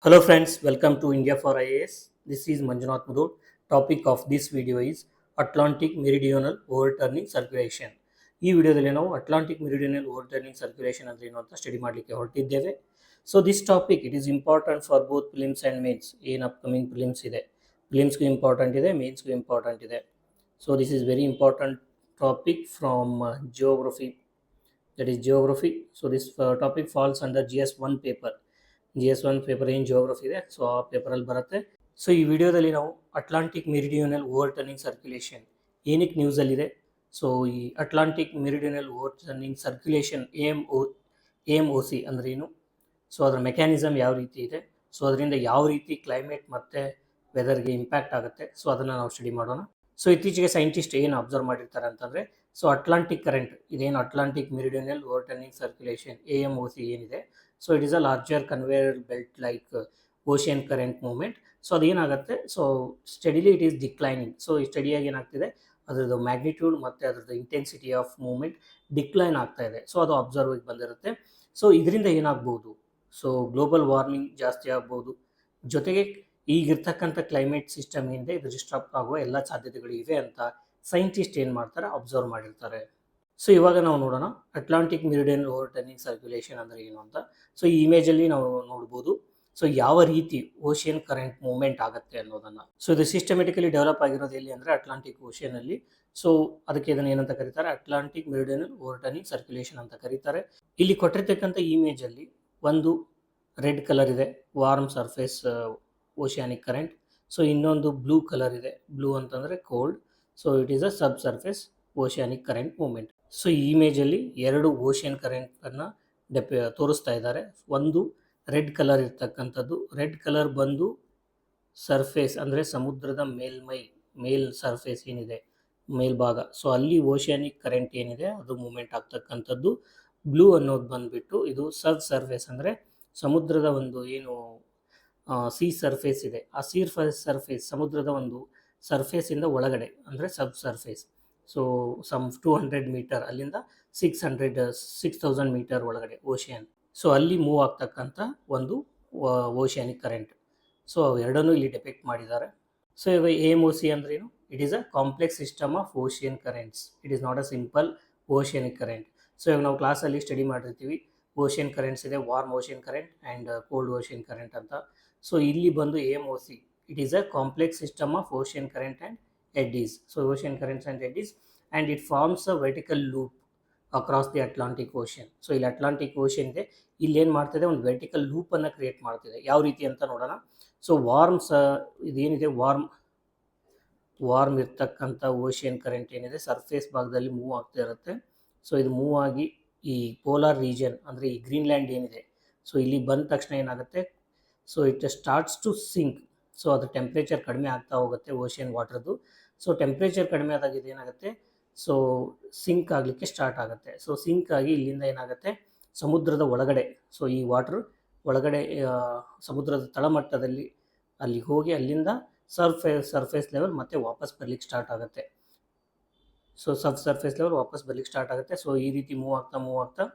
Hello friends, welcome to India for IAS. This is Manjunath Mudod. Topic of this video is Atlantic Meridional Overturning Circulation. ಈ ವಿಡಿಯೋದಲ್ಲಿ ನಾವು Atlantic meridional overturning circulation ಅಂದ್ರೆ ಏನು ಅಂತ study ಮಾಡಲಿಕ್ಕೆ ಹೊರಟಿದ್ದೇವೆ. So this topic it is important for both prelims and mains. ಏನು upcoming prelims ಇದೆ, ಪ್ರಿಲಿಮ್ಸ್ಗೂ ಇಂಪಾರ್ಟೆಂಟ್ ಇದೆ, ಮೇನ್ಸ್ಗೂ ಇಂಪಾರ್ಟೆಂಟ್ ಇದೆ. So this is very important topic from geography, that is geography. So this topic falls under GS1 paper. GS1 paper ಏನು geography ಇದೆ, so ಆ ಪೇಪರಲ್ಲಿ ಬರುತ್ತೆ. ಸೊ ಈ ವಿಡಿಯೋದಲ್ಲಿ ನಾವು ಅಟ್ಲಾಂಟಿಕ್ ಮೆರಿಡಿಯನಲ್ ಓವರ್ಟರ್ನಿಂಗ್ ಸರ್ಕ್ಯುಲೇಷನ್ ಏನಕ್ಕೆ ನ್ಯೂಸಲ್ಲಿದೆ, ಸೊ ಈ Atlantic meridional overturning circulation AMOC ಅಂದ್ರೆ ಏನು, ಸೊ ಅದರ ಮೆಕ್ಯಾನಿಸಮ್ ಯಾವ ರೀತಿ ಇದೆ, ಸೊ ಅದರಿಂದ ಯಾವ ರೀತಿ ಕ್ಲೈಮೇಟ್ ಮತ್ತು ವೆದರ್ಗೆ ಇಂಪ್ಯಾಕ್ಟ್ ಆಗುತ್ತೆ, ಸೊ ಅದನ್ನು ನಾವು ಸ್ಟಡಿ ಮಾಡೋಣ. ಸೊ ಇತ್ತೀಚೆಗೆ ಸೈಂಟಿಸ್ಟ್ ಏನು ಅಬ್ಸರ್ವ್ ಮಾಡಿರ್ತಾರೆ ಅಂತಂದರೆ, ಸೊ ಅಟ್ಲಾಂಟಿಕ್ ಕರೆಂಟ್ ಇದೇನು Atlantic meridional overturning circulation AMOC ಏನಿದೆ, so it is a larger conveyor belt like ocean current movement. So ಅದೇನಾಗುತ್ತೆ, so steadily it is declining. So ಈ ಸ್ಟಡಿಯಾಗಿ ಏನಾಗ್ತಿದೆ, ಅದರದ್ದು ಮ್ಯಾಗ್ನಿಟ್ಯೂಡ್ ಮತ್ತು ಅದರದ್ದು ಇಂಟೆನ್ಸಿಟಿ ಆಫ್ ಮೂವ್ಮೆಂಟ್ ಡಿಕ್ಲೈನ್ ಆಗ್ತಾ ಇದೆ. ಸೊ ಅದು ಅಬ್ಸರ್ವಿಗೆ ಬಂದಿರುತ್ತೆ. ಸೊ ಇದರಿಂದ ಏನಾಗ್ಬೋದು, ಸೊ ಗ್ಲೋಬಲ್ ವಾರ್ಮಿಂಗ್ ಜಾಸ್ತಿ ಆಗ್ಬೋದು, ಜೊತೆಗೆ ಈಗಿರ್ತಕ್ಕಂಥ ಕ್ಲೈಮೇಟ್ ಸಿಸ್ಟಮ್ ಏನಿದೆ ಇದು ಡಿಸ್ಟರ್ಬ್ ಆಗುವ ಎಲ್ಲ ಸಾಧ್ಯತೆಗಳು ಇವೆ ಅಂತ ಸೈಂಟಿಸ್ಟ್ ಏನು ಮಾಡ್ತಾರೆ, ಅಬ್ಸರ್ವ್ ಮಾಡಿರ್ತಾರೆ. ಸೊ ಇವಾಗ ನಾವು ನೋಡೋಣ ಅಟ್ಲಾಂಟಿಕ್ ಮೆರಿಡಿಯನಲ್ ಓವರ್ಟರ್ನಿಂಗ್ ಸರ್ಕ್ಯುಲೇಷನ್ ಅಂದರೆ ಏನು ಅಂತ. ಸೊ ಈ ಇಮೇಜಲ್ಲಿ ನಾವು ನೋಡ್ಬೋದು, ಸೊ ಯಾವ ರೀತಿ ಓಷಿಯನ್ ಕರೆಂಟ್ ಮೂವ್ಮೆಂಟ್ ಆಗುತ್ತೆ ಅನ್ನೋದನ್ನು. ಸೊ ಇದು ಸಿಸ್ಟಮೆಟಿಕಲಿ ಡೆವಲಪ್ ಆಗಿರೋದು ಎಲ್ಲಿ ಅಂದರೆ ಅಟ್ಲಾಂಟಿಕ್ ಓಷಿಯನಲ್ಲಿ. ಸೊ ಅದಕ್ಕೆ ಇದನ್ನು ಏನಂತ ಕರೀತಾರೆ, ಅಟ್ಲಾಂಟಿಕ್ ಮೆರಿಡಿಯನಲ್ ಓವರ್ಟರ್ನಿಂಗ್ ಸರ್ಕ್ಯುಲೇಷನ್ ಅಂತ ಕರೀತಾರೆ. ಇಲ್ಲಿ ಕೊಟ್ಟಿರ್ತಕ್ಕಂಥ ಇಮೇಜಲ್ಲಿ ಒಂದು ರೆಡ್ ಕಲರ್ ಇದೆ, warm surface oceanic current. So ಇನ್ನೊಂದು ಬ್ಲೂ ಕಲರ್ ಇದೆ, ಬ್ಲೂ ಅಂತಂದರೆ cold. So it is a sub surface oceanic current movement. So ಈ ಇಮೇಜಲ್ಲಿ ಎರಡು ಓಷಿಯನ್ ಕರೆಂಟನ್ನು ತೋರಿಸ್ತಾ ಇದ್ದಾರೆ. ಒಂದು ರೆಡ್ ಕಲರ್ ಇರ್ತಕ್ಕಂಥದ್ದು, ರೆಡ್ ಕಲರ್ ಬಂದು ಸರ್ಫೇಸ್ ಅಂದರೆ ಸಮುದ್ರದ ಮೇಲ್ ಸರ್ಫೇಸ್ ಏನಿದೆ, ಮೇಲ್ಭಾಗ, ಸೊ ಅಲ್ಲಿ ಓಷಿಯಾನಿಕ್ ಕರೆಂಟ್ ಏನಿದೆ ಅದು ಮೂವ್ಮೆಂಟ್ ಆಗ್ತಕ್ಕಂಥದ್ದು. ಬ್ಲೂ ಅನ್ನೋದು ಬಂದುಬಿಟ್ಟು ಇದು ಸಬ್ ಸರ್ಫೇಸ್ ಅಂದರೆ ಸಮುದ್ರದ ಒಂದು ಏನು ಸೀ ಸರ್ಫೇಸ್ ಇದೆ, ಆ ಸರ್ಫೇಸ್ ಸಮುದ್ರದ ಒಂದು ಸರ್ಫೇಸಿಂದ ಒಳಗಡೆ ಅಂದರೆ sub surface. So some 200 metre ಅಲ್ಲಿಂದ 6,000 ಮೀಟರ್ ಒಳಗಡೆ ಓಷಿಯನ್. ಸೊ ಅಲ್ಲಿ ಮೂವ್ ಆಗ್ತಕ್ಕಂಥ ಒಂದು ಓಷಿಯಾನಿಕ್ ಕರೆಂಟ್. ಸೊ ಎರಡನ್ನೂ ಇಲ್ಲಿ ಡಿಪೆಕ್ಟ್ ಮಾಡಿದ್ದಾರೆ. ಸೊ ಇವಾಗ AMOC ಅಂದ್ರೆ ಏನು, it is a complex system of ocean currents. It is not a simple oceanic current. So ಇವಾಗ ನಾವು ಕ್ಲಾಸಲ್ಲಿ ಸ್ಟಡಿ ಮಾಡಿರ್ತೀವಿ, ಓಷಿಯನ್ ಕರೆಂಟ್ಸ್ ಇದೆ, warm ocean current and cold ocean current ಅಂತ. ಸೊ ಇಲ್ಲಿ ಬಂದು AMOC it is a complex system of ocean current and eddies. So ocean currents and eddies, and it forms a vertical loop across the Atlantic Ocean. So ಇಲ್ಲಿ Atlantic ocean ಇದೆ, ಇಲ್ಲಿ ಏನು ಮಾಡ್ತಿದೆ, ಒಂದು vertical ಲೂಪನ್ನು create ಮಾಡ್ತಿದೆ. ಯಾವ ರೀತಿ ಅಂತ ನೋಡೋಣ. ಸೊ ಇದೇನಿದೆ ವಾರ್ಮ್ ಇರ್ತಕ್ಕಂಥ ಓಷಿಯನ್ ಕರೆಂಟ್ ಏನಿದೆ ಸರ್ಫೇಸ್ ಭಾಗದಲ್ಲಿ ಮೂವ್ ಆಗ್ತಾ ಇರುತ್ತೆ. ಸೊ ಇದು ಮೂವ್ ಆಗಿ ಈ ಪೋಲಾರ್ ರೀಜನ್ ಅಂದರೆ ಈ ಗ್ರೀನ್ಲ್ಯಾಂಡ್ ಏನಿದೆ, ಸೊ ಇಲ್ಲಿ ಬಂದ ತಕ್ಷಣ ಏನಾಗುತ್ತೆ, so it starts to sink. So ಅದು ಟೆಂಪ್ರೇಚರ್ ಕಡಿಮೆ ಆಗ್ತಾ ಹೋಗುತ್ತೆ ಓಷಿಯನ್ ವಾಟರ್ದು. ಸೊ ಟೆಂಪ್ರೇಚರ್ ಕಡಿಮೆ ಆದಾಗ ಇದೇನಾಗುತ್ತೆ, ಸೊ ಸಿಂಕ್ ಆಗಲಿಕ್ಕೆ ಸ್ಟಾರ್ಟ್ ಆಗುತ್ತೆ. ಸೊ ಸಿಂಕ್ ಆಗಿ ಇಲ್ಲಿಂದ ಏನಾಗುತ್ತೆ, ಸಮುದ್ರದ ಒಳಗಡೆ, ಸೊ ಈ ವಾಟ್ರ್ ಒಳಗಡೆ ಸಮುದ್ರದ ತಳಮಟ್ಟದಲ್ಲಿ ಅಲ್ಲಿ ಹೋಗಿ ಅಲ್ಲಿಂದ ಸರ್ಫೇಸ್ ಲೆವೆಲ್ ಮತ್ತೆ ವಾಪಸ್ ಬರ್ಲಿಕ್ಕೆ ಸ್ಟಾರ್ಟ್ ಆಗುತ್ತೆ. ಸೊ ಸಬ್ ಸರ್ಫೇಸ್ ಲೆವೆಲ್ ವಾಪಸ್ ಬರ್ಲಿಕ್ಕೆ ಸ್ಟಾರ್ಟ್ ಆಗುತ್ತೆ. ಸೊ ಈ ರೀತಿ ಮೂವ್ ಆಗ್ತಾ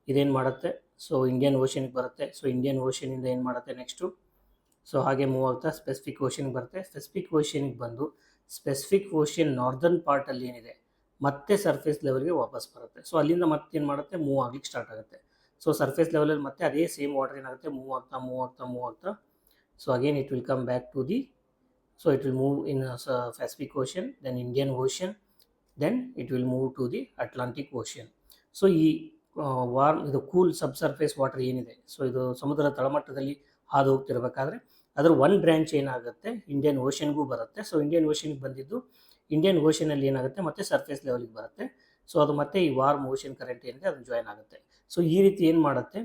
ಇದೇನು ಮಾಡುತ್ತೆ, ಸೊ ಇಂಡಿಯನ್ ಓಷನ್ಗೆ ಬರುತ್ತೆ. ಸೊ ಇಂಡಿಯನ್ ಓಷನಿಂದ ಏನು ಮಾಡುತ್ತೆ ನೆಕ್ಸ್ಟು, ಸೊ ಹಾಗೆ ಮೂವ್ ಆಗ್ತಾ ಸ್ಪೆಸಿಫಿಕ್ ಓಷನ್ಗೆ ಬರುತ್ತೆ. ಸ್ಪೆಸಿಫಿಕ್ ಓಷನ್ಗೆ ಬಂದು ಸ್ಪೆಸಿಫಿಕ್ ಓಷನ್ ನಾರ್ದರ್ನ್ ಪಾರ್ಟಲ್ಲಿ ಏನಿದೆ ಮತ್ತೆ ಸರ್ಫೇಸ್ ಲೆವೆಲ್ಗೆ ವಾಪಸ್ ಬರುತ್ತೆ. ಸೊ ಅಲ್ಲಿಂದ ಮತ್ತೆ ಏನು ಮಾಡುತ್ತೆ, ಮೂವ್ ಆಗ್ಲಿಕ್ಕೆ ಸ್ಟಾರ್ಟ್ ಆಗುತ್ತೆ. ಸೊ ಸರ್ಫೇಸ್ ಲೆವೆಲಲ್ಲಿ ಮತ್ತೆ ಅದೇ ಸೇಮ್ ವಾಟರ್ ಏನಾಗುತ್ತೆ, ಮೂವ್ ಆಗ್ತಾ so again it will come back to the, so it will move in Pacific ocean, then Indian ocean, then it will move to the Atlantic ocean. So ಈ ಇದು cool sub surface water ಏನಿದೆ, so ಇದು ಸಮುದ್ರದ ತಳಮಟ್ಟದಲ್ಲಿ ಹಾದು ಹೋಗ್ತಿರ್ಬೇಕಾದ್ರೆ ಅದರ ಒಂದು branch ಏನಾಗುತ್ತೆ Indian ಓಷನ್ಗೂ ಬರುತ್ತೆ. ಸೊ ಇಂಡಿಯನ್ ಓಷನ್ಗೆ ಬಂದಿದ್ದು ಇಂಡಿಯನ್ ಓಷನಲ್ಲಿ ಏನಾಗುತ್ತೆ ಮತ್ತೆ ಸರ್ಫೇಸ್ ಲೆವೆಲ್ಗೆ ಬರುತ್ತೆ. ಸೊ ಅದು ಮತ್ತೆ ಈ ವಾರ್ಮ್ ಓಷನ್ ಕರೆಂಟ್ ಏನಿದೆ ಅದನ್ನು ಜಾಯ್ನ್ ಆಗುತ್ತೆ. ಸೊ ಈ ರೀತಿ ಏನು ಮಾಡುತ್ತೆ,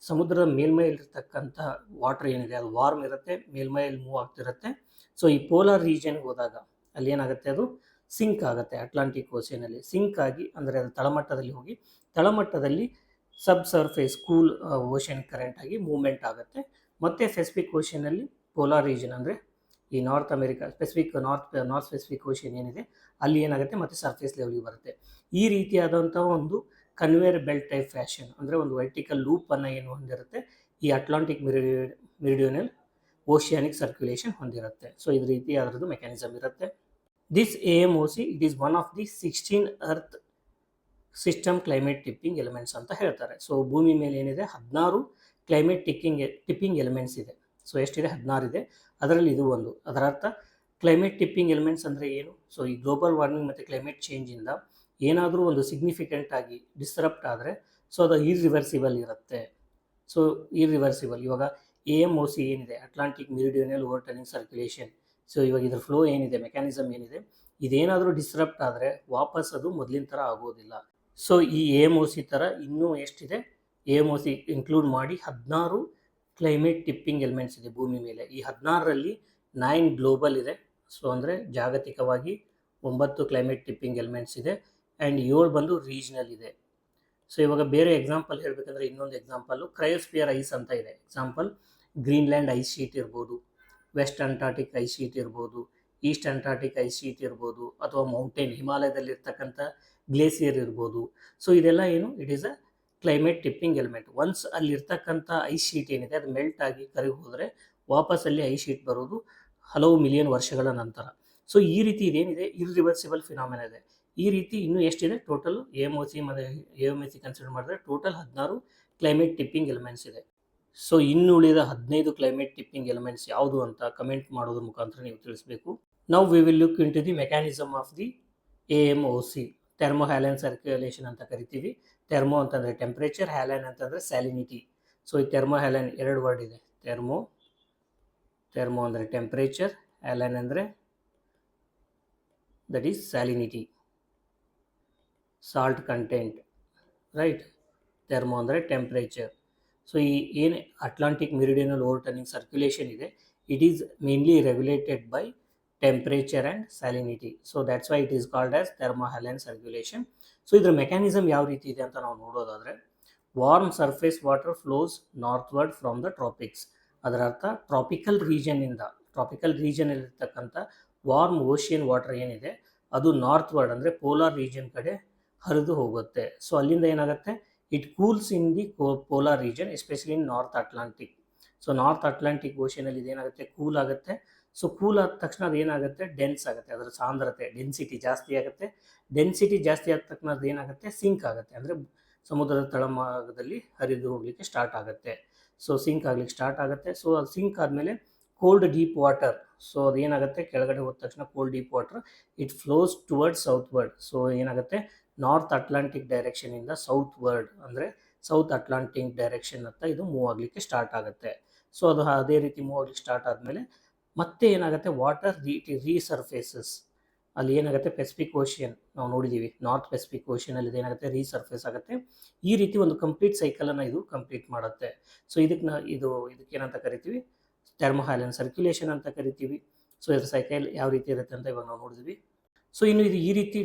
ಸಮುದ್ರದ ಮೇಲ್ಮೈಲಿರ್ತಕ್ಕಂಥ ವಾಟರ್ ಏನಿದೆ ಅದು ವಾರ್ಮ್ ಇರುತ್ತೆ, ಮೇಲ್ಮೈಯಲ್ಲಿ ಮೂವ್ ಆಗ್ತಿರುತ್ತೆ. ಸೊ ಈ ಪೋಲಾರ್ ರೀಜನ್ಗೆ ಹೋದಾಗ ಅಲ್ಲಿ ಏನಾಗುತ್ತೆ, ಅದು ಸಿಂಕ್ ಆಗುತ್ತೆ. ಅಟ್ಲಾಂಟಿಕ್ ಓಷನಲ್ಲಿ ಸಿಂಕ್ ಆಗಿ ಅಂದರೆ ಅದು ತಳಮಟ್ಟದಲ್ಲಿ ಹೋಗಿ ತಳಮಟ್ಟದಲ್ಲಿ sub surface cool ocean current ಆಗಿ ಮೂವ್ಮೆಂಟ್ ಆಗುತ್ತೆ. ಮತ್ತು ಪೆಸಿಫಿಕ್ ಓಷನಲ್ಲಿ ಪೋಲಾರ್ ರೀಜನ್ ಅಂದರೆ ಈ North America North Pacific Ocean ಏನಿದೆ ಅಲ್ಲಿ ಏನಾಗುತ್ತೆ ಮತ್ತು ಸರ್ಫೇಸ್ ಲೆವೆಲ್ಗೆ ಬರುತ್ತೆ. ಈ ರೀತಿಯಾದಂಥ ಒಂದು ಕನ್ವೇಯರ್ ಬೆಲ್ಟ್ ಟೈಪ್ ಫ್ಯಾಷನ್ ಅಂದರೆ ಒಂದು ವರ್ಟಿಕಲ್ ಲೂಪನ್ನು ಏನು ಹೊಂದಿರುತ್ತೆ ಈ ಅಟ್ಲಾಂಟಿಕ್ ಮೆರಿಡಿಯೋನಲ್ ಓಷಿಯಾನಿಕ್ ಸರ್ಕ್ಯುಲೇಷನ್ ಹೊಂದಿರುತ್ತೆ. ಸೊ ಇದು ರೀತಿ ಅದರದ್ದು ಮೆಕ್ಯಾನಿಸಮ್ ಇರುತ್ತೆ. This AMOC it is one of the 16 earth system climate tipping elements ಅಂತ ಹೇಳ್ತಾರೆ. ಸೊ ಭೂಮಿ ಮೇಲೆ ಏನಿದೆ 16 ಕ್ಲೈಮೇಟ್ ಟಿಪ್ಪಿಂಗ್ ಎಲಿಮೆಂಟ್ಸ್ ಇದೆ. ಸೊ ಎಷ್ಟಿದೆ? 16 ಇದೆ. ಅದರಲ್ಲಿ ಇದು ಒಂದು. ಅದರ ಅರ್ಥ ಕ್ಲೈಮೇಟ್ ಟಿಪ್ಪಿಂಗ್ ಎಲಿಮೆಂಟ್ಸ್ ಅಂದರೆ ಏನು? ಸೊ ಈ ಗ್ಲೋಬಲ್ ವಾರ್ಮಿಂಗ್ ಮತ್ತು ಕ್ಲೈಮೇಟ್ ಚೇಂಜಿಂದ ಏನಾದರೂ ಒಂದು ಸಿಗ್ನಿಫಿಕೆಂಟ್ ಆಗಿ ಡಿಸ್ಟರಪ್ಟ್ ಆದರೆ ಸೊ ಅದು ಇರ್ರಿವರ್ಸಿಬಲ್ ಇರುತ್ತೆ. So irreversible. ಇವಾಗ AMOC ಏನಿದೆ, ಅಟ್ಲಾಂಟಿಕ್ ಮೆರಿಡಿಯೋನಲ್ ಓವರ್ಟರ್ನಿಂಗ್ ಸರ್ಕ್ಯುಲೇಷನ್. ಸೊ ಇವಾಗ ಇದ್ರ ಫ್ಲೋ ಏನಿದೆ, ಮೆಕ್ಯಾನಿಸಮ್ ಏನಿದೆ, ಇದೇನಾದರೂ ಡಿಸ್ಟರಪ್ಟ್ ಆದರೆ ವಾಪಸ್ ಅದು ಮೊದಲಿನ ಥರ ಆಗೋದಿಲ್ಲ. ಸೊ ಈ AMOC ಥರ ಇನ್ನೂ ಎಷ್ಟಿದೆ? AMOC ಇನ್ಕ್ಲೂಡ್ ಮಾಡಿ 16 ಕ್ಲೈಮೇಟ್ ಟಿಪ್ಪಿಂಗ್ ಎಲಿಮೆಂಟ್ಸ್ ಇದೆ ಭೂಮಿ ಮೇಲೆ. ಈ 16ರಲ್ಲಿ 9 ಗ್ಲೋಬಲ್ ಇದೆ. ಸೊ ಅಂದರೆ ಜಾಗತಿಕವಾಗಿ 9 ಕ್ಲೈಮೇಟ್ ಟಿಪ್ಪಿಂಗ್ ಎಲಿಮೆಂಟ್ಸ್ ಇದೆ. ಆ್ಯಂಡ್ 7 ಬಂದು ರೀಜ್ನಲ್ ಇದೆ. ಸೊ ಇವಾಗ ಬೇರೆ ಎಕ್ಸಾಂಪಲ್ ಹೇಳಬೇಕಂದ್ರೆ ಇನ್ನೊಂದು ಎಕ್ಸಾಂಪಲ್ಲು ಕ್ರಯೋಸ್ಪಿಯರ್ ಐಸ್ ಅಂತ ಇದೆ. ಎಕ್ಸಾಂಪಲ್ ಗ್ರೀನ್ಲ್ಯಾಂಡ್ ಐಸ್ ಶೀಟ್ ಇರ್ಬೋದು, ವೆಸ್ಟ್ ಅಂಟಾರ್ಟಿಕ್ ಐಸ್ ಶೀಟ್ ಇರ್ಬೋದು, ಈಸ್ಟ್ ಅಂಟಾರ್ಟಿಕ್ ಐಸ್ ಶೀಟ್ ಇರ್ಬೋದು, ಅಥವಾ ಮೌಂಟೇನ್ ಹಿಮಾಲಯದಲ್ಲಿರ್ತಕ್ಕಂಥ ಗ್ಲೇಸಿಯರ್ ಇರ್ಬೋದು. ಸೊ ಇದೆಲ್ಲ ಏನು? It is a climate tipping element. Once ಅಲ್ಲಿರ್ತಕ್ಕಂಥ ಐಸ್ ಶೀಟ್ ಏನಿದೆ ಅದು ಮೆಲ್ಟ್ ಆಗಿ ಕರಗಿ ಹೋದರೆ ವಾಪಸ್ ಅಲ್ಲಿ ಐಸ್ ಶೀಟ್ ಬರೋದು ಹಲವು ಮಿಲಿಯನ್ ವರ್ಷಗಳ ನಂತರ. ಸೊ ಈ ರೀತಿ ಇದೇನಿದೆ ಇರ್ರಿವರ್ಸಿಬಲ್ ಫಿನಾಮಿನಾ ಇದೆ. ಈ ರೀತಿ ಇನ್ನೂ ಎಷ್ಟಿದೆ ಟೋಟಲ್ AMOC ಮತ್ತು AMOC ಕನ್ಸಿಡರ್ ಮಾಡಿದ್ರೆ ಟೋಟಲ್ 16 ಕ್ಲೈಮೇಟ್ ಟಿಪ್ಪಿಂಗ್ ಎಲಿಮೆಂಟ್ಸ್ ಇದೆ. ಸೊ ಇನ್ನುಳಿದ 15 ಕ್ಲೈಮೇಟ್ ಟಿಪ್ಪಿಂಗ್ ಎಲಿಮೆಂಟ್ಸ್ ಯಾವುದು ಅಂತ ಕಮೆಂಟ್ ಮಾಡೋದ್ರ ಮುಖಾಂತರ ನೀವು ತಿಳಿಸಬೇಕು. Now we will look in to the mechanism of the AMOC. Thermo haline circulation ಅಂತ ಕರಿತೀವಿ. ಥರ್ಮೋ ಅಂತಂದರೆ ಟೆಂಪ್ರೇಚರ್, ಹ್ಯಾಲನ್ ಅಂತಂದರೆ ಸ್ಯಾಲಿನಿಟಿ. ಸೊ ಈ ಥರ್ಮೋ ಹ್ಯಾಲನ್ 2 ವರ್ಡ್ ಇದೆ. ಥರ್ಮೋ ಅಂದರೆ ಟೆಂಪ್ರೇಚರ್, ಹ್ಯಾಲನ್ ಅಂದರೆ that is salinity, salt content, right. Thermo ಅಂದರೆ temperature. So ಈ ಏನು ಅಟ್ಲಾಂಟಿಕ್ ಮೆರಿಡಿಯನಲ್ ಓವರ್ಟರ್ನಿಂಗ್ ಸರ್ಕ್ಯುಲೇಷನ್ ಇದೆ, it is mainly regulated by temperature and salinity. So that's why it is called as thermo haline circulation. So ಇದರ mechanism ಯಾವ ರೀತಿ ಇದೆ ಅಂತ ನಾವು ನೋಡೋದಾದರೆ, warm surface water flows northward from the tropics. ಅದರ ಅರ್ಥ ಟ್ರಾಪಿಕಲ್ ರೀಜನಲ್ಲಿರ್ತಕ್ಕಂಥ ವಾರ್ಮ್ ಓಷಿಯನ್ ವಾಟರ್ ಏನಿದೆ ಅದು ನಾರ್ತ್ವರ್ಡ್ ಅಂದರೆ ಪೋಲಾರ್ ರೀಜನ್ ಕಡೆ ಹರಿದು ಹೋಗುತ್ತೆ. ಸೊ ಅಲ್ಲಿಂದ ಏನಾಗುತ್ತೆ, it cools in the polar region, especially in North Atlantic. So North Atlantic ಓಷನಲ್ಲಿ ಇದೇನಾಗುತ್ತೆ, ಕೂಲ್ ಆಗುತ್ತೆ. ಸೊ ಕೂಲ್ ಆದ ತಕ್ಷಣ ಅದು ಏನಾಗುತ್ತೆ, ಡೆನ್ಸ್ ಆಗುತ್ತೆ. ಅದರ ಸಾಂದ್ರತೆ ಡೆನ್ಸಿಟಿ ಜಾಸ್ತಿ ಆಗುತ್ತೆ. ಡೆನ್ಸಿಟಿ ಜಾಸ್ತಿ ಆದ ತಕ್ಷಣ ಅದು ಏನಾಗುತ್ತೆ, ಸಿಂಕ್ ಆಗುತ್ತೆ. ಅಂದರೆ ಸಮುದ್ರದ ತಳಭಾಗದಲ್ಲಿ ಹರಿದು ಹೋಗಲಿಕ್ಕೆ ಸ್ಟಾರ್ಟ್ ಆಗುತ್ತೆ. ಸೊ ಸಿಂಕ್ ಆಗಲಿಕ್ಕೆ ಸ್ಟಾರ್ಟ್ ಆಗುತ್ತೆ. ಸೊ ಅದು ಸಿಂಕ್ ಆದಮೇಲೆ ಕೋಲ್ಡ್ ಡೀಪ್ ವಾಟರ್, ಸೊ ಅದೇನಾಗುತ್ತೆ, ಕೆಳಗಡೆ ಹೋದ ತಕ್ಷಣ cold deep water it flows toward southward. So ಏನಾಗುತ್ತೆ, ನಾರ್ತ್ ಅಟ್ಲಾಂಟಿಕ್ ಡೈರೆಕ್ಷನಿಂದ ಸೌತ್ವರ್ಡ್ ಅಂದರೆ ಸೌತ್ ಅಟ್ಲಾಂಟಿಕ್ ಡೈರೆಕ್ಷನ್ ಅಂತ ಇದು ಮೂವ್ ಆಗಲಿಕ್ಕೆ ಸ್ಟಾರ್ಟ್ ಆಗುತ್ತೆ. ಸೊ ಅದು ಅದೇ ರೀತಿ ಮೂವ್ ಆಗಲಿಕ್ಕೆ ಸ್ಟಾರ್ಟ್ ಆದಮೇಲೆ ಮತ್ತೆ ಏನಾಗುತ್ತೆ, ವಾಟರ್ ರೀಸರ್ಫೇಸಸ್. ಅಲ್ಲಿ ಏನಾಗುತ್ತೆ, ಪೆಸಿಫಿಕ್ ಓಷಿಯನ್ ನಾವು ನೋಡಿದ್ದೀವಿ, ನಾರ್ತ್ ಪೆಸಿಫಿಕ್ ಓಷಿಯನಲ್ಲಿ ಇದೇನಾಗುತ್ತೆ, ರೀಸರ್ಫೇಸ್ ಆಗುತ್ತೆ. ಈ ರೀತಿ ಒಂದು ಕಂಪ್ಲೀಟ್ ಸೈಕಲನ್ನು ಇದು ಕಂಪ್ಲೀಟ್ ಮಾಡುತ್ತೆ. ಸೊ ಇದಕ್ಕೇನಂತ ಕರಿತೀವಿ, ಥರ್ಮೋ ಹ್ಯಾಲನ್ ಸರ್ಕ್ಯುಲೇಷನ್ ಅಂತ ಕರಿತೀವಿ. ಸೊ ಇದರ ಸೈಕಲ್ ಯಾವ ರೀತಿ ಇರುತ್ತೆ ಅಂತ ಇವಾಗ ನಾವು ನೋಡಿದ್ವಿ. ಸೊ ಇನ್ನು ಇದು ಈ ರೀತಿ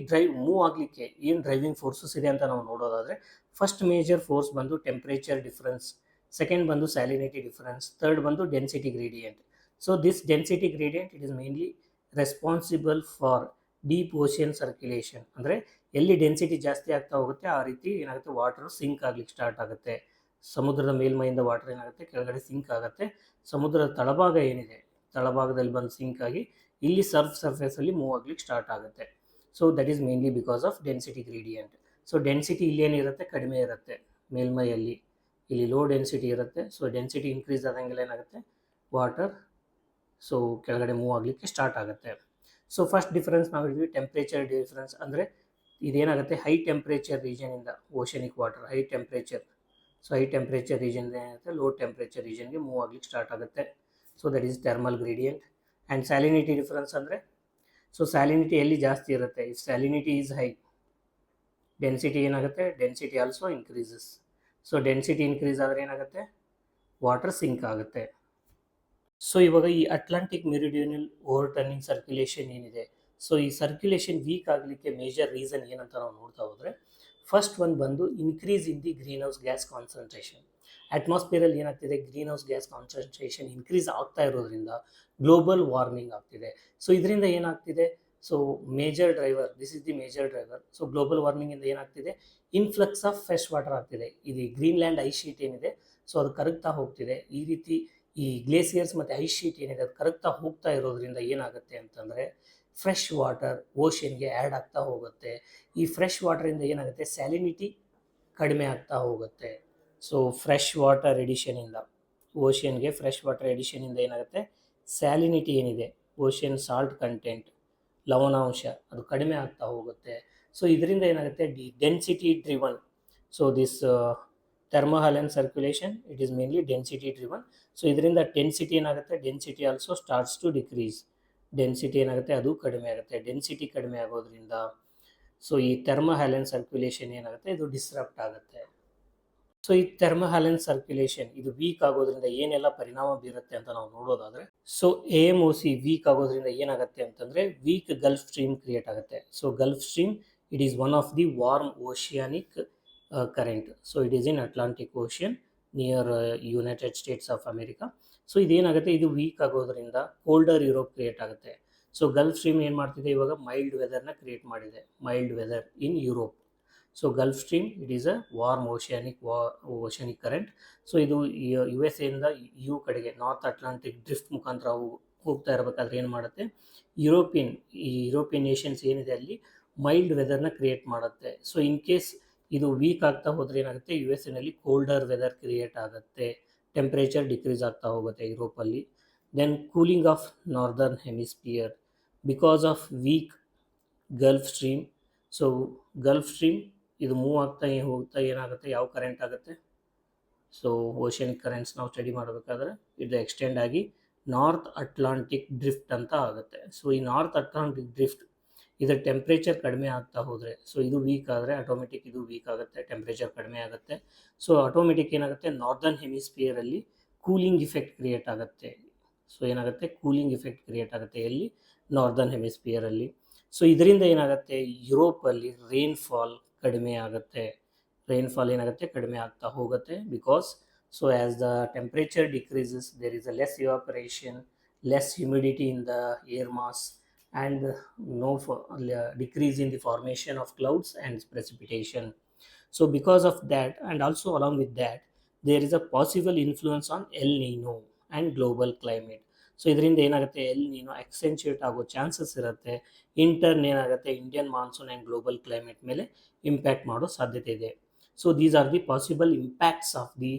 ಮೂವ್ ಆಗಲಿಕ್ಕೆ ಏನು ಡ್ರೈವಿಂಗ್ ಫೋರ್ಸಸ್ ಇದೆ ಅಂತ ನಾವು ನೋಡೋದಾದರೆ, ಫಸ್ಟ್ ಮೇಜರ್ ಫೋರ್ಸ್ ಬಂದು ಟೆಂಪ್ರೇಚರ್ ಡಿಫರೆನ್ಸ್, ಸೆಕೆಂಡ್ ಬಂದು ಸ್ಯಾಲಿನಿಟಿ ಡಿಫರೆನ್ಸ್, ಥರ್ಡ್ ಬಂದು density gradient. So this density gradient it is mainly responsible for deep ocean circulation. ಅಂದರೆ ಎಲ್ಲಿ ಡೆನ್ಸಿಟಿ ಜಾಸ್ತಿ ಆಗ್ತಾ ಹೋಗುತ್ತೆ ಆ ರೀತಿ ಏನಾಗುತ್ತೆ, ವಾಟರ್ ಸಿಂಕ್ ಆಗಲಿಕ್ಕೆ ಸ್ಟಾರ್ಟ್ ಆಗುತ್ತೆ. ಸಮುದ್ರದ ಮೇಲ್ಮೈಯಿಂದ ವಾಟರ್ ಏನಾಗುತ್ತೆ, ಕೆಳಗಡೆ ಸಿಂಕ್ ಆಗುತ್ತೆ. ಸಮುದ್ರದ ತಳಭಾಗ ಏನಿದೆ, ತಳಭಾಗದಲ್ಲಿ ಬಂದು ಸಿಂಕ್ ಆಗಿ ಇಲ್ಲಿ ಸರ್ಫೇಸಲ್ಲಿ ಮೂವ್ ಆಗ್ಲಿಕ್ಕೆ ಸ್ಟಾರ್ಟ್ ಆಗುತ್ತೆ. So that is mainly because of density gradient. So density ಇಲ್ಲಿ ಏನಿರುತ್ತೆ, ಕಡಿಮೆ ಇರುತ್ತೆ ಮೇಲ್ಮೈಯಲ್ಲಿ, ಇಲ್ಲಿ ಲೋ ಡೆನ್ಸಿಟಿ ಇರುತ್ತೆ. ಸೊ ಡೆನ್ಸಿಟಿ ಇನ್ಕ್ರೀಸ್ ಆದಂಗೆಲ್ಲ ಏನಾಗುತ್ತೆ, ವಾಟರ್ ಸೊ ಕೆಳಗಡೆ ಮೂವ್ ಆಗಲಿಕ್ಕೆ ಸ್ಟಾರ್ಟ್ ಆಗುತ್ತೆ. ಸೊ ಫಸ್ಟ್ ಡಿಫರೆನ್ಸ್ ನಾವು ಹೇಳಿದ್ವಿ ಟೆಂಪ್ರೇಚರ್ ಡಿಫರೆನ್ಸ್. ಅಂದರೆ ಇದೇನಾಗುತ್ತೆ, ಹೈ ಟೆಂಪ್ರೇಚರ್ ರೀಜನಿಂದ oceanic water high temperature, so high temperature region ಏನಾಗುತ್ತೆ, ಲೋ ಟೆಂಪ್ರೇಚರ್ ರೀಜನ್ಗೆ ಮೂವ್ ಆಗಲಿಕ್ಕೆ ಸ್ಟಾರ್ಟ್ ಆಗುತ್ತೆ. So that is thermal gradient. And salinity difference ಅಂದರೆ, ಸೊ ಸ್ಯಾಲಿನಿಟಿ ಎಲ್ಲಿ ಜಾಸ್ತಿ ಇರುತ್ತೆ, if salinity is high, density ಏನಾಗುತ್ತೆ, density also increases. So density increase ಆದರೆ ಏನಾಗುತ್ತೆ, ವಾಟರ್ ಸಿಂಕ್ ಆಗುತ್ತೆ. ಸೊ ಇವಾಗ ಈ ಅಟ್ಲಾಂಟಿಕ್ ಮೆರಿಡಿಯನಲ್ ಓವರ್ಟರ್ನಿಂಗ್ ಸರ್ಕ್ಯುಲೇಷನ್ ಏನಿದೆ, ಸೊ ಈ ಸರ್ಕ್ಯುಲೇಷನ್ ವೀಕ್ ಆಗಲಿಕ್ಕೆ ಮೇಜರ್ ರೀಸನ್ ಏನಂತ ನಾವು ನೋಡ್ತಾ ಹೋದರೆ, ಫಸ್ಟ್ ಒಂದು ಬಂದು increase in the green house gas concentration. ಅಟ್ಮಾಸ್ಫಿಯರಲ್ಲಿ ಏನಾಗ್ತಿದೆ, green house gas concentration increase ಆಗ್ತಾ ಇರೋದ್ರಿಂದ ಗ್ಲೋಬಲ್ ವಾರ್ಮಿಂಗ್ ಆಗ್ತಿದೆ. ಸೊ ಇದರಿಂದ ಏನಾಗ್ತಿದೆ, so major driver, this is the major driver. So global ವಾರ್ಮಿಂಗಿಂದ ಏನಾಗ್ತಿದೆ, ಇನ್ಫ್ಲಕ್ಸ್ ಆಫ್ ಫ್ರೆಶ್ ವಾಟರ್ ಆಗ್ತಿದೆ. ಇದು ಗ್ರೀನ್ಲ್ಯಾಂಡ್ ಐಸ್ ಶೀಟ್ ಏನಿದೆ, ಸೊ ಅದು ಕರಗ್ತಾ ಹೋಗ್ತಿದೆ. ಈ ರೀತಿ ಈ ಗ್ಲೇಸಿಯರ್ಸ್ ಮತ್ತು ಐಸ್ ಶೀಟ್ ಏನಿದೆ ಅದು ಕರಗ್ತಾ ಹೋಗ್ತಾ ಇರೋದ್ರಿಂದ ಏನಾಗುತ್ತೆ ಅಂತಂದರೆ ಫ್ರೆಶ್ ವಾಟರ್ ಓಷನ್ಗೆ ಆ್ಯಡ್ ಆಗ್ತಾ ಹೋಗುತ್ತೆ. ಈ ಫ್ರೆಶ್ ವಾಟರಿಂದ ಏನಾಗುತ್ತೆ, ಸ್ಯಾಲಿನಿಟಿ ಕಡಿಮೆ ಆಗ್ತಾ ಹೋಗುತ್ತೆ. ಸೊ ಫ್ರೆಶ್ ವಾಟರ್ ಎಡಿಷನಿಂದ ಓಷನ್ಗೆ ಫ್ರೆಶ್ ವಾಟರ್ ಎಡಿಷನಿಂದ ಏನಾಗುತ್ತೆ, ಸ್ಯಾಲಿನಿಟಿ ಏನಿದೆ, ಓಷನ್ ಸಾಲ್ಟ್ ಕಂಟೆಂಟ್, ಲವಣಾಂಶ ಅದು ಕಡಿಮೆ ಆಗ್ತಾ ಹೋಗುತ್ತೆ. ಸೊ ಇದರಿಂದ ಏನಾಗುತ್ತೆ, density driven. So this thermohaline circulation it is mainly density driven. So ಇದರಿಂದ ಡೆನ್ಸಿಟಿ ಏನಾಗುತ್ತೆ, density also starts to decrease. Density ಏನಾಗುತ್ತೆ, ಅದು ಕಡಿಮೆ ಆಗುತ್ತೆ. ಡೆನ್ಸಿಟಿ ಕಡಿಮೆ ಆಗೋದ್ರಿಂದ ಸೊ ಈ ಥರ್ಮೋಹ್ಯಾಲನ್ ಸರ್ಕ್ಯುಲೇಷನ್ ಏನಾಗುತ್ತೆ, ಇದು ಡಿಸ್ರಪ್ಟ್ ಆಗುತ್ತೆ. ಸೊ ಈ ಥರ್ಮೋಹ್ಯಾಲನ್ ಸರ್ಕ್ಯುಲೇಷನ್ ಇದು ವೀಕ್ ಆಗೋದ್ರಿಂದ ಏನೆಲ್ಲ ಪರಿಣಾಮ ಬೀರುತ್ತೆ ಅಂತ ನಾವು ನೋಡೋದಾದ್ರೆ, ಸೊ AMOC ವೀಕ್ ಆಗೋದ್ರಿಂದ ಏನಾಗುತ್ತೆ ಅಂತಂದ್ರೆ ವೀಕ್ ಗಲ್ಫ್ ಸ್ಟ್ರೀಮ್ ಕ್ರಿಯೇಟ್ ಆಗುತ್ತೆ. So gulf stream it is one of the warm oceanic current. So it is in Atlantic ocean near United States of America. So ಇದೇನಾಗುತ್ತೆ, ಇದು ವೀಕ್ ಆಗೋದ್ರಿಂದ colder Europe create ಆಗುತ್ತೆ. So gulf stream ಏನು ಮಾಡ್ತಿದೆ, ಇವಾಗ mild ವೆದರ್ನ create ಮಾಡಿದೆ, mild weather in Europe. So gulf stream it is a warm oceanic current. So ಇದು USA ಇಂದ ಯು ಕಡೆಗೆ ನಾರ್ತ್ ಅಟ್ಲಾಂಟಿಕ್ ಡ್ರಿಫ್ಟ್ ಮುಖಾಂತರ ಹೋಗ್ತಾ ಇರಬೇಕಾದ್ರೆ ಏನು ಮಾಡುತ್ತೆ, ಯುರೋಪಿಯನ್ ನೇಷನ್ಸ್ ಏನಿದೆ ಅಲ್ಲಿ ಮೈಲ್ಡ್ ವೆದರ್ನ ಕ್ರಿಯೇಟ್ ಮಾಡುತ್ತೆ. ಸೊ ಇನ್ ಕೇಸ್ ಇದು ವೀಕ್ ಆಗ್ತಾ ಹೋದ್ರೆ ಏನಾಗುತ್ತೆ, USA ನಲ್ಲಿ ಕೋಲ್ಡರ್ ವೆದರ್ ಕ್ರಿಯೇಟ್ ಆಗುತ್ತೆ, ಟೆಂಪ್ರೇಚರ್ ಡಿಕ್ರೀಸ್ ಆಗ್ತಾ ಹೋಗುತ್ತೆ ಯುರೋಪಲ್ಲಿ. Then cooling of northern hemisphere because of weak gulf stream. So gulf stream ಇದು ಮೂವ್ ಆಗ್ತಾ ಹೋಗ್ತಾ ಏನಾಗುತ್ತೆ, ಯಾವ ಕರೆಂಟ್ ಆಗುತ್ತೆ, ಸೊ ಓಷನಿಕ್ ಕರೆಂಟ್ಸ್ ನಾವು ಸ್ಟಡಿ ಮಾಡಬೇಕಾದ್ರೆ ಇದು ಎಕ್ಸ್ಟೆಂಡ್ ಆಗಿ ನಾರ್ತ್ ಅಟ್ಲಾಂಟಿಕ್ ಡ್ರಿಫ್ಟ್ ಅಂತ ಆಗುತ್ತೆ. ಸೊ ಈ ನಾರ್ತ್ ಅಟ್ಲಾಂಟಿಕ್ ಡ್ರಿಫ್ಟ್ ಇದರ ಟೆಂಪ್ರೇಚರ್ ಕಡಿಮೆ ಆಗ್ತಾ ಹೋದರೆ, ಸೊ ಇದು ವೀಕ್ ಆದರೆ ಆಟೋಮೆಟಿಕ್ ಇದು ವೀಕ್ ಆಗುತ್ತೆ, ಟೆಂಪ್ರೇಚರ್ ಕಡಿಮೆ ಆಗುತ್ತೆ. ಸೊ ಆಟೋಮೆಟಿಕ್ ಏನಾಗುತ್ತೆ, ನಾರ್ದರ್ನ್ ಹೆಮಿಸ್ಪಿಯರಲ್ಲಿ ಕೂಲಿಂಗ್ ಇಫೆಕ್ಟ್ ಕ್ರಿಯೇಟ್ ಆಗುತ್ತೆ. ಸೊ ಏನಾಗುತ್ತೆ, ಕೂಲಿಂಗ್ ಇಫೆಕ್ಟ್ ಕ್ರಿಯೇಟ್ ಆಗುತ್ತೆ ಎಲ್ಲಿ, ನಾರ್ದರ್ನ್ ಹೆಮಿಸ್ಪಿಯರಲ್ಲಿ. ಸೊ ಇದರಿಂದ ಏನಾಗುತ್ತೆ, ಯುರೋಪಲ್ಲಿ ರೈನ್ಫಾಲ್ ಕಡಿಮೆ ಆಗುತ್ತೆ. ರೈನ್ಫಾಲ್ ಏನಾಗುತ್ತೆ, ಕಡಿಮೆ ಆಗ್ತಾ ಹೋಗುತ್ತೆ. Because so as the temperature decreases there is a less evaporation, less humidity in the air mass and no decrease in the formation of clouds and precipitation. So because of that, and also along with that, there is a possible influence on El Nino and global climate. So ಇದರಿಂದ ಏನಾಗುತ್ತೆ, L ನೀನೋ ಎಕ್ಸೆಂಚುಯೇಟ್ ಆಗೋ chances ಇರುತ್ತೆ. In turn ಏನಾಗುತ್ತೆ, Indian monsoon and global climate ಮೇಲೆ impact ಮಾಡೋ ಸಾಧ್ಯತೆ ಇದೆ. So these are the possible impacts of the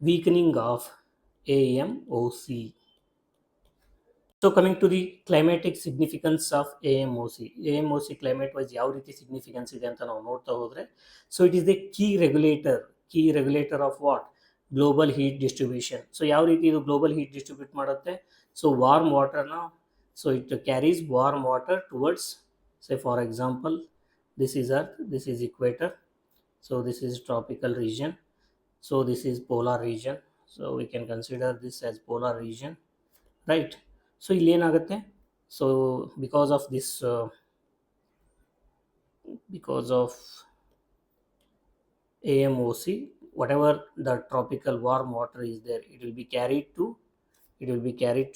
weakening of AMOC. So coming to the climatic significance of AMOC climate wise ಯಾವ ರೀತಿ ಸಿಗ್ನಿಫಿಕೆನ್ಸ್ ಇದೆ ಅಂತ ನಾವು ನೋಡ್ತಾ ಹೋದರೆ, so it is the key regulator of what, global heat distribution. So ಯಾವ ರೀತಿ ಇದು ಗ್ಲೋಬಲ್ ಹೀಟ್ ಡಿಸ್ಟ್ರಿಬ್ಯೂಟ್ ಮಾಡುತ್ತೆ, ಸೊ ವಾರ್ಮ್ ವಾಟರ್ನ, so it carries warm water towards, say for example this is earth, this is equator, so this is tropical region, so this is polar region. So we can consider this as polar region, right. So ಇಲ್ಲಿ ಏನಾಗುತ್ತೆ, so because of AMOC, whatever the tropical warm water is there, it will be carried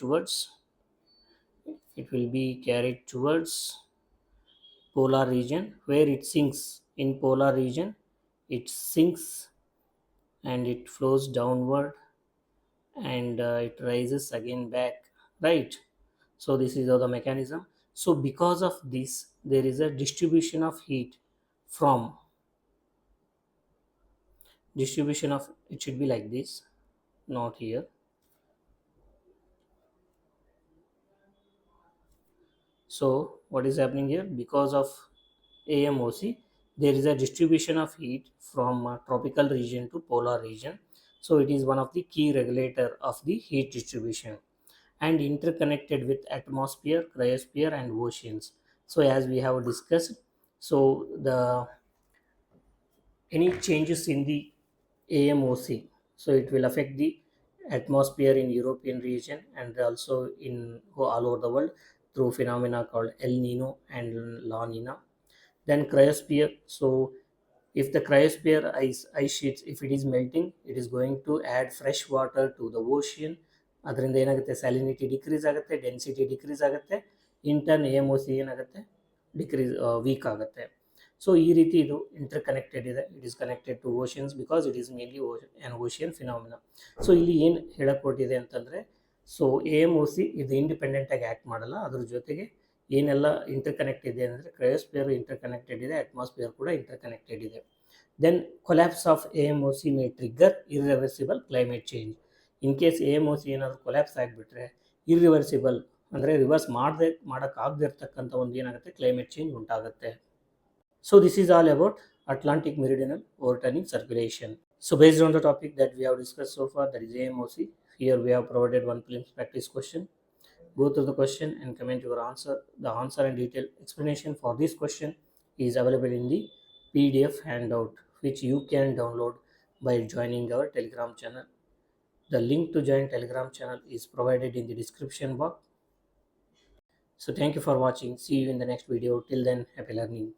towards polar region, where it sinks. In polar region it sinks and it flows downward and it rises again back, right. So this is how the mechanism. So because of this, there is a distribution of heat from it should be like this, not here. So what is happening here, because of AMOC there is a distribution of heat from tropical region to polar region. So it is one of the key regulator of the heat distribution and interconnected with atmosphere, cryosphere and oceans. So as we have discussed, so any changes in the AMOC, so it will affect the atmosphere in European region and also in all over the world through phenomena called El Nino and La Nina. Then cryosphere, so if the cryosphere ice sheets, if it is melting, it is going to add fresh water to the ocean. ಅದರಿಂದ ಏನಾಗುತ್ತೆ, salinity decrease ಆಗುತ್ತೆ, density decrease ಆಗುತ್ತೆ, in turn AMOC ಏನಾಗುತ್ತೆ, weak ಆಗುತ್ತೆ. So ಈ ರೀತಿ ಇದು interconnected ಇದೆ. It is connected to oceans because it is mainly on ocean phenomena. So ಇಲ್ಲಿ ಏನು ಹೇಳಕೊಟ್ಟಿದೆ ಅಂತಂದರೆ, ಸೊ AMOC ಇದು ಇಂಡಿಪೆಂಡೆಂಟಾಗಿ ಆ್ಯಕ್ಟ್ ಮಾಡಲ್ಲ. ಅದ್ರ ಜೊತೆಗೆ ಏನೆಲ್ಲ ಇಂಟರ್ಕನೆಕ್ಟ್ ಇದೆ ಅಂದರೆ ಕ್ರಯೋಸ್ಫಿಯರ್ ಇಂಟರ್ಕನೆಕ್ಟೆಡ್ ಇದೆ, ಅಟ್ಮಾಸ್ಫಿಯರ್ ಕೂಡ ಇಂಟರ್ಕನೆಕ್ಟೆಡ್ ಇದೆ. Then collapse of AMOC may trigger irreversible climate change. In case AMOC ಏನಾದರೂ ಕೊಲ್ಯಾಪ್ಸ್ ಆಗಿಬಿಟ್ರೆ ಇರ್ರಿವರ್ಸಿಬಲ್ ಅಂದರೆ ರಿವರ್ಸ್ ಮಾಡೋಕ್ಕಾಗದೇ ಇರ್ತಕ್ಕಂಥ ಒಂದು ಏನಾಗುತ್ತೆ, ಕ್ಲೈಮೇಟ್ ಚೇಂಜ್ ಉಂಟಾಗುತ್ತೆ. So this is all about Atlantic Meridional Overturning Circulation. So based on the topic that we have discussed so far, that is AMOC, here we have provided one prelims practice question. Go through the question and comment your answer. The answer and detailed explanation for this question is available in the PDF handout, which you can download by joining our Telegram channel. The link to join Telegram channel is provided in the description box. So thank you for watching. See you in the next video. Till then, happy learning.